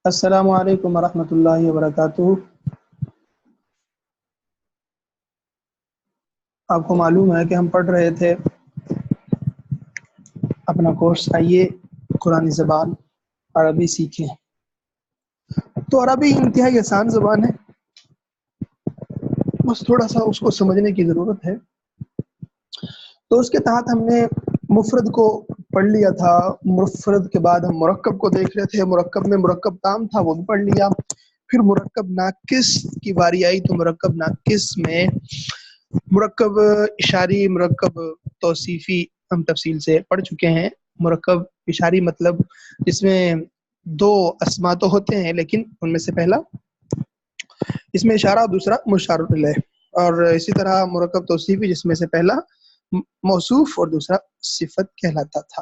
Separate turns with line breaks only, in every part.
السلام علیکم ورحمۃ اللہ وبرکاتہ۔ آپ کو معلوم ہے کہ ہم پڑھ رہے تھے اپنا کورس آئیے قرآن زبان عربی سیکھیں۔ تو عربی انتہائی آسان زبان ہے، بس تھوڑا سا اس کو سمجھنے کی ضرورت ہے۔ تو اس کے تحت ہم نے مفرد کو پڑھ لیا تھا، مفرد کے بعد ہم مرکب کو دیکھ رہے تھے، مرکب میں مرکب تام تھا وہ بھی پڑھ لیا، پھر مرکب ناقص کی باری آئی تو مرکب ناقص میں مرکب اشاری، مرکب توصیفی ہم تفصیل سے پڑھ چکے ہیں۔ مرکب اشاری مطلب جس میں دو اسما تو ہوتے ہیں لیکن ان میں سے پہلا اس میں اشارہ اور دوسرا مشار الیہ، اور اسی طرح مرکب توصیفی جس میں سے پہلا موصوف اور دوسرا صفت کہلاتا تھا۔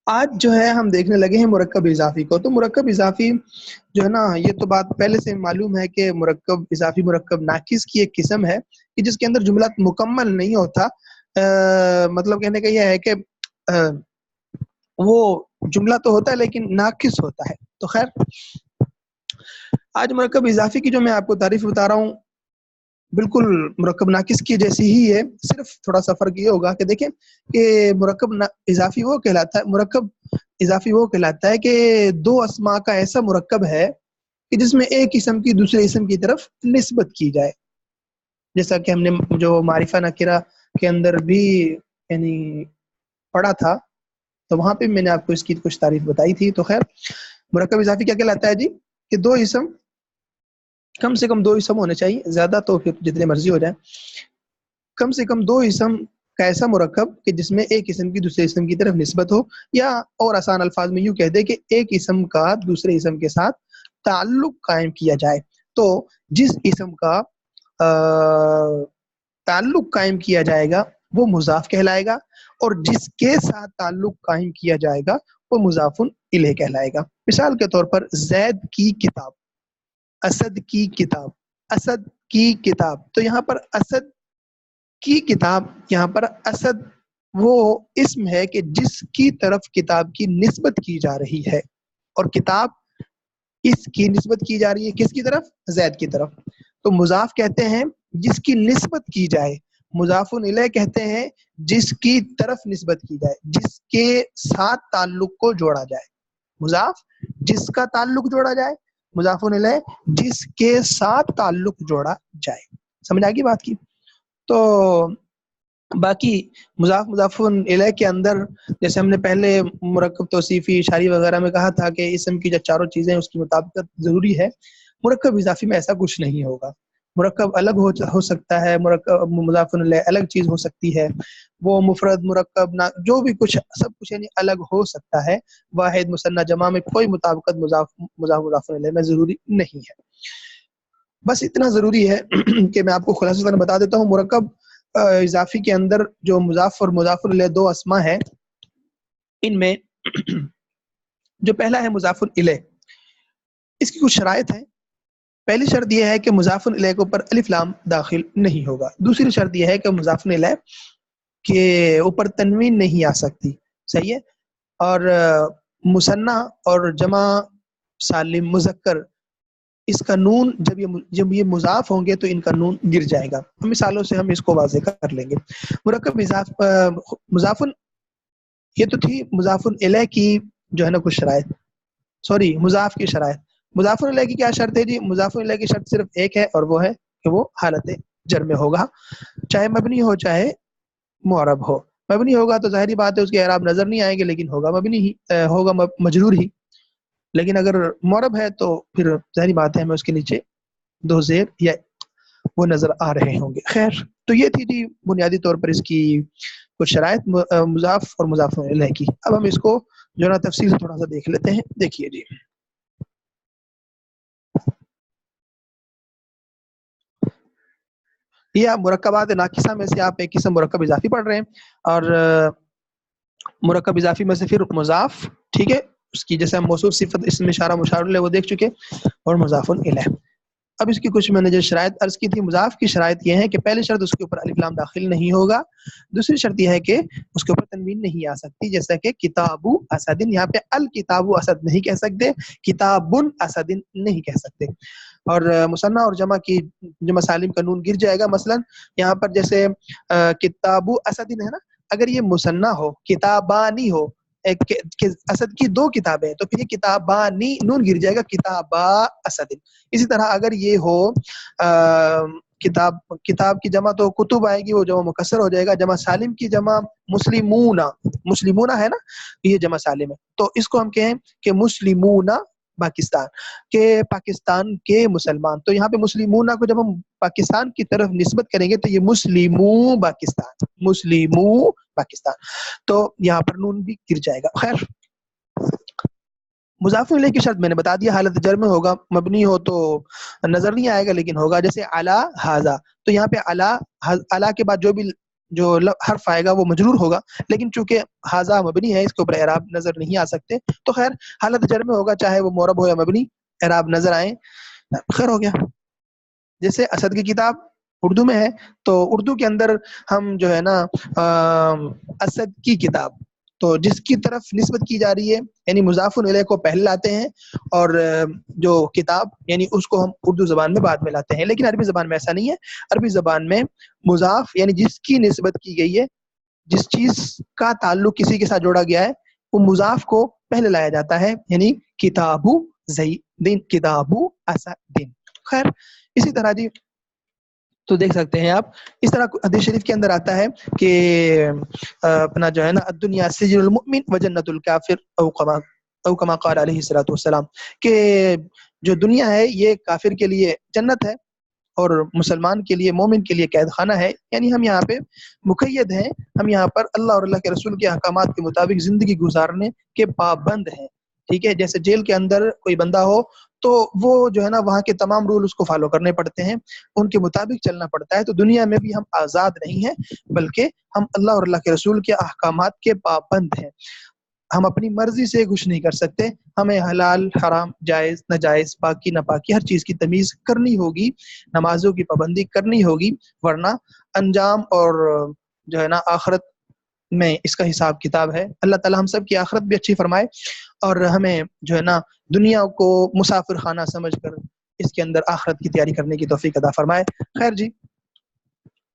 آج جو ہے ہم دیکھنے لگے ہیں مرکب اضافی کو۔ تو مرکب اضافی جو ہے نا، یہ تو بات پہلے سے معلوم ہے کہ مرکب اضافی مرکب ناقص کی ایک قسم ہے کہ جس کے اندر جملہ مکمل نہیں ہوتا۔ مطلب کہنے کا یہ ہے کہ وہ جملہ تو ہوتا ہے لیکن ناقص ہوتا ہے۔ تو خیر، آج مرکب اضافی کی جو میں آپ کو تعریف بتا رہا ہوں بالکل مرکب ناقص کی جیسی ہی ہے، صرف تھوڑا سا فرق یہ ہوگا کہ دیکھیں کہ مرکب اضافی وہ کہلاتا ہے، مرکب اضافی وہ کہلاتا ہے کہ دو اسماء کا ایسا مرکب ہے کہ جس میں ایک اسم کی دوسرے اسم کی طرف نسبت کی جائے، جیسا کہ ہم نے جو معرفہ نکرہ کے اندر بھی یعنی پڑھا تھا، تو وہاں پہ میں نے آپ کو اس کی کچھ تعریف بتائی تھی۔ تو خیر، مرکب اضافی کیا کہلاتا ہے جی؟ کہ دو اسم، کم سے کم دو اسم ہونے چاہیے، زیادہ تو پھر جتنے مرضی ہو جائیں، کم سے کم دو اسم کا ایسا مرکب کہ جس میں ایک اسم کی دوسرے اسم کی طرف نسبت ہو، یا اور آسان الفاظ میں یوں کہہ دے کہ ایک اسم کا دوسرے اسم کے ساتھ تعلق قائم کیا جائے۔ تو جس اسم کا تعلق قائم کیا جائے گا وہ مضاف کہلائے گا، اور جس کے ساتھ تعلق قائم کیا جائے گا وہ مضاف الیہ کہلائے گا۔ مثال کے طور پر زید کی کتاب، اسد کی کتاب، اسد کی کتاب، تو یہاں پر اسد کی کتاب، یہاں پر اسد وہ اسم ہے کہ جس کی طرف کتاب کی نسبت کی جا رہی ہے، اور کتاب اس کی نسبت کی جا رہی ہے کس کی طرف؟ زید کی طرف۔ تو مضاف کہتے ہیں جس کی نسبت کی جائے، مضاف الیہ کہتے ہیں جس کی طرف نسبت کی جائے، جس کے ساتھ تعلق کو جوڑا جائے۔ مضاف جس کا تعلق جوڑا جائے، مضاف الیہ جس کے ساتھ تعلق جوڑا جائے۔ سمجھ آ گئی بات کی؟ تو باقی مضاف مضاف الیہ کے اندر جیسے ہم نے پہلے مرکب توصیفی اشاری وغیرہ میں کہا تھا کہ اسم کی جو چاروں چیزیں اس کی مطابقت ضروری ہے، مرکب اضافی میں ایسا کچھ نہیں ہوگا۔ مرکب الگ ہو سکتا ہے، مرکب مضاف الیہ الگ چیز ہو سکتی ہے، وہ مفرد مرکب جو بھی کچھ سب کچھ یعنی الگ ہو سکتا ہے، واحد مثنیٰ جمع میں کوئی مطابقت مضاف الیہ میں ضروری نہیں ہے۔ بس اتنا ضروری ہے کہ میں آپ کو خلاصہ بتا دیتا ہوں، مرکب اضافی کے اندر جو مضاف اور مضاف الیہ دو اسما ہے، ان میں جو پہلا ہے مضاف الیہ، اس کی کچھ شرائط ہیں۔ پہلی شرط یہ ہے کہ مضاف الیہ کے اوپر الف لام داخل نہیں ہوگا۔ دوسری شرط یہ ہے کہ مضاف الیہ کے اوپر تنوین نہیں آ سکتی، صحیح ہے، اور مثنیٰ اور جمع سالم مذکر اس کا نون جب یہ مضاف ہوں گے تو ان کا نون گر جائے گا۔ مثالوں سے ہم اس کو واضح کر لیں گے۔ مرکب مضاف یہ تو تھی مضاف الیہ کی جو ہے نا کچھ شرائط، سوری مضاف کی شرائط۔ مضاف الیہ کی کیا شرط ہے جی؟ مضاف الیہ کی شرط صرف ایک ہے، اور وہ ہے کہ وہ حالت جر میں ہوگا، چاہے مبنی ہو چاہے معرب ہو۔ مبنی ہوگا تو ظاہری بات ہے اس کے اعراب نظر نہیں آئیں گے، لیکن ہوگا مبنی ہی، ہوگا مجرور ہی۔ لیکن اگر معرب ہے تو پھر ظاہری بات ہے ہمیں اس کے نیچے دو زیر یا وہ نظر آ رہے ہوں گے۔ خیر، تو یہ تھی جی بنیادی طور پر اس کی کچھ شرائط مضاف اور مضاف الیہ کی۔ اب ہم اس کو جو ہے نا تفصیل سے تھوڑا سا دیکھ لیتے ہیں۔ دیکھیے جی، یہ آپ مرکبات ناقصہ میں سے آپ ایک قسم مرکب اضافی پڑھ رہے ہیں، اور مرکب اضافی میں سے پھر مضاف، ٹھیک ہے، اس کی جیسے ہم موصوف صفت اسم اشارہ مشار الیہ وہ دیکھ چکے، اور مضاف الیہ۔ اب اس کی کچھ میں نے جو شرائط عرض کی تھی، مضاف کی شرائط یہ ہے کہ پہلی شرط اس کے اوپر الف لام داخل نہیں ہوگا، دوسری شرط یہ ہے کہ اس کے اوپر تنوین نہیں آ سکتی، جیسا کہ کتاب اسد، یہاں پہ الکتاب اسد نہیں کہہ سکتے، کتاب اسد نہیں کہہ سکتے. اور مثنیٰ اور جمع کی جمع سالم کا نون گر جائے گا. مثلا یہاں پر جیسے کتاب اسد ہے نا، اگر یہ مثنیٰ ہو، کتابانی ہو، اسد کی دو کتابیں ہیں، تو پھر یہ کتابانی نون گر جائے گا، کتابا اسد. اسی طرح اگر یہ ہو کتاب کی جمع تو کتب آئے گی، وہ جمع مکسر ہو جائے گا. جمع سالم کی جمع مسلمون ہے نا، یہ جمع سالم ہے، تو اس کو ہم کہیں کہ مسلمون پاکستان کے، پاکستان کے مسلمان. تو یہاں پہ مسلمون کو جب ہم پاکستان کی طرف نسبت کریں گے تو یہ مسلموں پاکستان، تو یہاں پر نون بھی گر جائے گا. خیر، مضاف الیہ کی شرط میں نے بتا دیا، حالت جر میں ہوگا، مبنی ہو تو نظر نہیں آئے گا لیکن ہوگا. جیسے علی ھذا، تو یہاں پہ علی کے بعد جو حرف آئے گا وہ مجرور ہوگا، لیکن چونکہ ھذا مبنی ہے اس کے اوپر اعراب نظر نہیں آ سکتے، تو خیر حالت جر میں ہوگا، چاہے وہ معرب ہو یا مبنی، اعراب نظر آئے. خیر ہو گیا. جیسے اسد کی کتاب اردو میں ہے، تو اردو کے اندر ہم جو ہے نا اسد کی کتاب، تو جس کی طرف نسبت کی جا رہی ہے یعنی مضاف الیہ کو پہلے لاتے ہیں، اور جو کتاب یعنی اس کو ہم اردو زبان میں بعد میں لاتے ہیں. لیکن عربی زبان میں ایسا نہیں ہے. عربی زبان میں مضاف یعنی جس کی نسبت کی گئی ہے، جس چیز کا تعلق کسی کے ساتھ جوڑا گیا ہے، وہ مضاف کو پہلے لایا جاتا ہے، یعنی کتاب زیدین، کتاب اسدین. خیر اسی طرح جی، تو دیکھ سکتے ہیں آپ اس طرح حدیث شریف کے اندر آتا ہے کہ اپنا جو ہے نا الدنیا سجن المؤمن و جنت الکافر او کما قال علیہ الصلوۃ والسلام، کہ جو دنیا ہے یہ کافر کے لیے جنت ہے اور مسلمان کے لیے، مومن کے لیے قید خانہ ہے. یعنی ہم یہاں پہ مقید ہیں، ہم یہاں پر اللہ اور اللہ کے رسول کے احکامات کے مطابق زندگی گزارنے کے پابند ہیں. ٹھیک ہے، جیسے جیل کے اندر کوئی بندہ ہو تو وہ جو ہے نا وہاں کے تمام رول اس کو فالو کرنے پڑتے ہیں، ان کے مطابق چلنا پڑتا ہے. تو دنیا میں بھی ہم آزاد نہیں ہیں، بلکہ ہم اللہ اور اللہ کے رسول کے احکامات کے پابند ہیں. ہم اپنی مرضی سے کچھ نہیں کر سکتے، ہمیں حلال حرام، جائز ناجائز، پاکی ناپاکی، ہر چیز کی تمیز کرنی ہوگی، نمازوں کی پابندی کرنی ہوگی، ورنہ انجام اور جو ہے نا آخرت میں اس کا حساب کتاب ہے. اللہ تعالی ہم سب کی آخرت بھی اچھی فرمائے اور ہمیں جو ہے نا دنیا کو مسافر خانہ سمجھ کر اس کے اندر آخرت کی تیاری کرنے کی توفیق عطا فرمائے. خیر جی،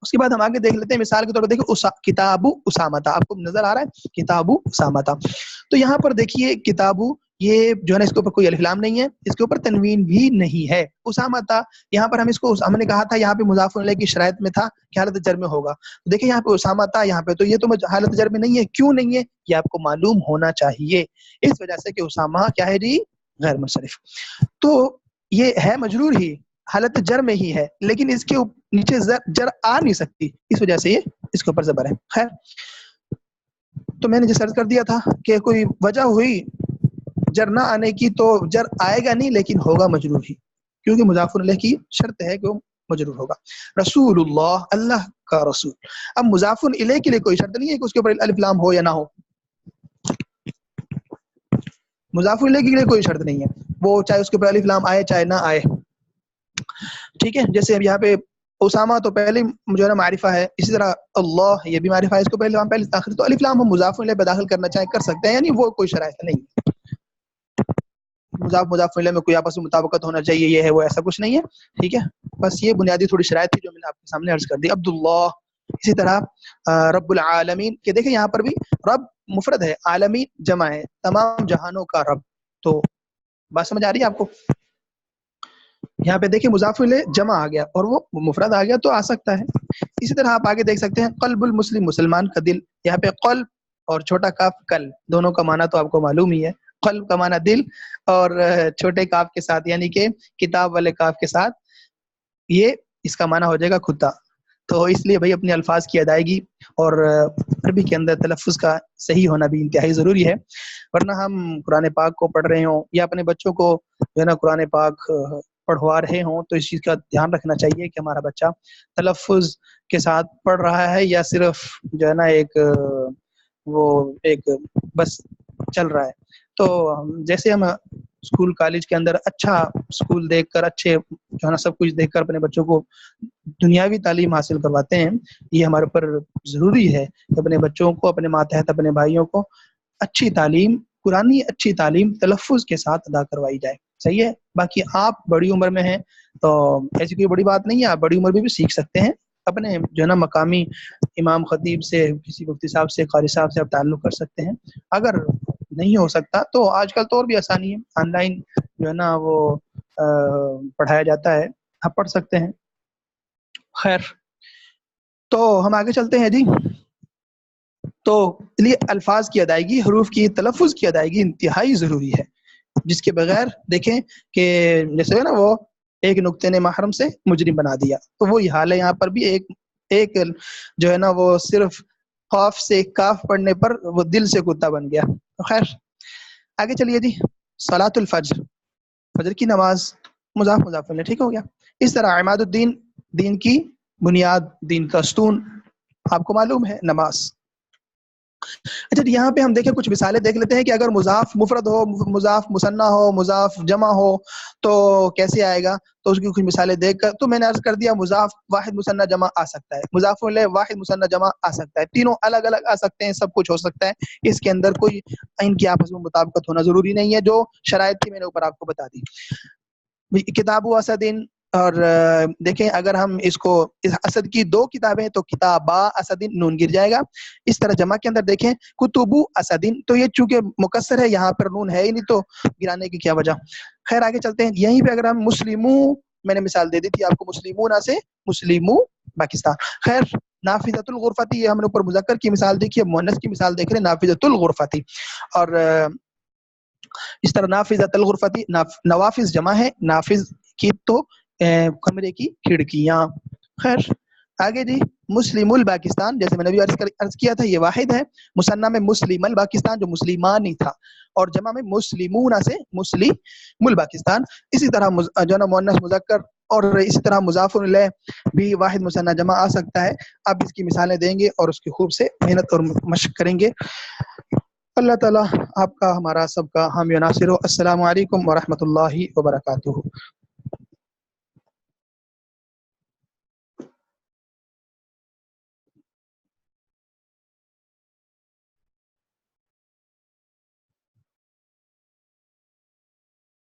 اس کے بعد ہم آگے دیکھ لیتے ہیں. مثال کے طور پر دیکھیں کتاب اسامہ، آپ کو نظر آ رہا ہے کتاب اسامہ، تو یہاں پر دیکھیے کتاب یہ جو ہے نا اس کے اوپر کوئی الف لام نہیں ہے، اس کے اوپر تنوین بھی نہیں ہے. اسامہ یہاں پر ہم نے کہا تھا یہاں پہ مضاف الیہ کی شرائط میں تھا کہ حالت جر میں ہوگا. دیکھیں یہاں پہ اسامہ یہاں پہ تو یہ تو حالت جر میں نہیں ہے. کیوں نہیں ہے یہ آپ کو معلوم ہونا چاہیے، اس وجہ سے کہ اسامہ کیا ہے جی، غیر منصرف. تو یہ ہے مجرور ہی، حالت جر میں ہی ہے، لیکن اس کے نیچے جر آ نہیں سکتی، اس وجہ سے یہ اس کے اوپر زبر ہے. خیر، تو میں نے جیسے عرض کر دیا تھا کہ کوئی وجہ ہوئی جر نہ آنے کی تو جر آئے گا نہیں، لیکن ہوگا مجرور ہی، کیونکہ مضاف الیہ کی شرط ہے کہ وہ مجرور ہوگا. رسول اللہ، اللہ کا رسول. اب مضاف الیہ کے لیے کوئی شرط نہیں ہے کہ اس کے اوپر الف لام ہو یا نہ ہو. مضاف الیہ کے لیے کوئی شرط نہیں ہے، وہ چاہے اس کے اوپر الف لام آئے چاہے نہ آئے. ٹھیک ہے، جیسے اب یہاں پہ اسامہ تو پہلے جو ہے نا معرفہ ہے، اسی طرح اللہ یہ بھی معرفہ ہے، اس کو پہلے تاخیر، تو الف لام ہم مضاف الیہ پہ داخل کرنا چاہے کر سکتے ہیں، یعنی وہ کوئی شرائط نہیں. مضاف الیہ میں کوئی آپس میں مطابقت ہونا چاہیے، یہ ہے وہ، ایسا کچھ نہیں ہے. ٹھیک ہے، بس یہ بنیادی تھوڑی شرائط تھی جو میں نے آپ کے سامنے عرض کر دی. عبداللہ، اسی طرح رب العالمین، کہ دیکھیں یہاں پر بھی رب مفرد ہے، عالمین جمع ہے، تمام جہانوں کا رب. تو بات سمجھ آ رہی ہے آپ کو؟ یہاں پہ دیکھیں مضاف الیہ جمع آ گیا اور وہ مفرد آ گیا تو آ سکتا ہے. اسی طرح آپ آگے دیکھ سکتے ہیں قلب المسلم، مسلمان کا دل. یہاں پہ قلب اور چھوٹا کاف کل، دونوں کا معنی تو آپ کو معلوم ہی ہے. قلب کا معنی دل، اور چھوٹے کاف کے ساتھ یعنی کہ کتاب والے کاف کے ساتھ یہ اس کا معنی ہو جائے گا کتا. تو اس لیے بھائی اپنے الفاظ کی ادائیگی اور عربی کے اندر تلفظ کا صحیح ہونا بھی انتہائی ضروری ہے، ورنہ ہم قرآن پاک کو پڑھ رہے ہوں یا اپنے بچوں کو جو ہے نا قرآن پاک پڑھوا رہے ہوں تو اس چیز کا دھیان رکھنا چاہیے کہ ہمارا بچہ تلفظ کے ساتھ پڑھ رہا ہے یا صرف جو ہے نا ایک بس چل رہا ہے. تو جیسے ہم اسکول کالج کے اندر اچھا اسکول دیکھ کر اچھے جو ہے نا سب کچھ دیکھ کر اپنے بچوں کو دنیاوی تعلیم حاصل کرواتے ہیں، یہ ہمارے اوپر ضروری ہے کہ اپنے بچوں کو، اپنے ماتحت اپنے بھائیوں کو اچھی تعلیم، قرآنی اچھی تعلیم تلفظ کے ساتھ ادا کروائی جائے. صحیح ہے. باقی آپ بڑی عمر میں ہیں تو ایسی کوئی بڑی بات نہیں ہے، آپ بڑی عمر میں بھی سیکھ سکتے ہیں. اپنے جو ہے نا مقامی امام خطیب سے، کسی مفتی صاحب سے، قاری صاحب سے آپ تعلق کر سکتے ہیں. اگر نہیں ہو سکتا تو آج کل تو اور بھی آسانی ہے، آن لائن جو ہے نا وہ پڑھایا جاتا ہے، آپ پڑھ سکتے ہیں. خیر، تو ہم آگے چلتے ہیں جی. تو لیے الفاظ کی ادائیگی، حروف کی تلفظ کی ادائیگی انتہائی ضروری ہے، جس کے بغیر دیکھیں کہ جیسے نا وہ ایک نقطے نے محرم سے مجرم بنا دیا، تو وہی حال ہے یہاں پر بھی. ایک جو ہے نا وہ صرف خوف سے کاف پڑھنے پر وہ دل سے کتا بن گیا. خیر آگے چلیے جی. صلاۃ الفجر، فجر کی نماز، مضاف مضاف الیہ، ٹھیک ہو گیا. اس طرح عماد الدین، دین کی بنیاد، دین کا ستون آپ کو معلوم ہے، نماز. اچھا یہاں پہ ہم دیکھیں کچھ مثالیں دیکھ لیتے ہیں کہ اگر مضاف مفرد ہو، مضاف مثنیٰ ہو، مضاف جمع ہو تو کیسے آئے گا. تو اس کی کچھ مثالیں دیکھ کر تو میں نے عرض کر دیا مضاف واحد مثنیٰ جمع آ سکتا ہے، مضاف الیہ واحد مثنیٰ جمع آ سکتا ہے، تینوں الگ الگ آ سکتے ہیں، سب کچھ ہو سکتا ہے. اس کے اندر کوئی ان کی آپس میں مطابقت ہونا ضروری نہیں ہے، جو شرائط تھی میں نے اوپر آپ کو بتا دی. کتاب و اسدین، اور دیکھیں اگر ہم اس کو اسد کی دو کتابیں تو کتابا اسدین نون گر جائے گا. اس طرح جمع کے اندر دیکھیں کتبو اسدین، تو یہ چونکہ مکسر ہے یہاں پر نون ہے ہی نہیں تو گرانے کی کیا وجہ. خیر آگے چلتے ہیں. یہیں پہ اگر ہم مسلموں، میں نے مثال دے دی تھی آپ کو، مسلمون سے مسلموں پاکستان. خیر نافذۃ الغرفتی، یہ ہم نے اوپر مذکر کی مثال دیکھی، اب مؤنث کی مثال دیکھ رہے ہیں، نافذۃ الغرفتی. اور اس طرح نافذۃ الغرفتی، نوافذ جمع ہے، نافذ کی تو کمرے کی کھڑکیاں. خیر آگے جی. مسلم الپاکستان، جیسے میں نے بھی عرض کیا تھا، یہ واحد ہے. مثنیٰ میں مسلم الپاکستان جو مسلمان ہی تھا، اور جمع میں مسلمون سے مسلم الپاکستان. اسی طرح جو نا مؤنث مذکر، اور اسی طرح مضاف الیہ بھی واحد مثنیٰ جمع آ سکتا ہے. آپ اس کی مثالیں دیں گے اور اس کی خوب سے محنت اور مشق کریں گے. اللہ تعالیٰ آپ کا، ہمارا سب کا حامی و ناصر ہو. السلام علیکم ورحمۃ اللہ وبرکاتہ.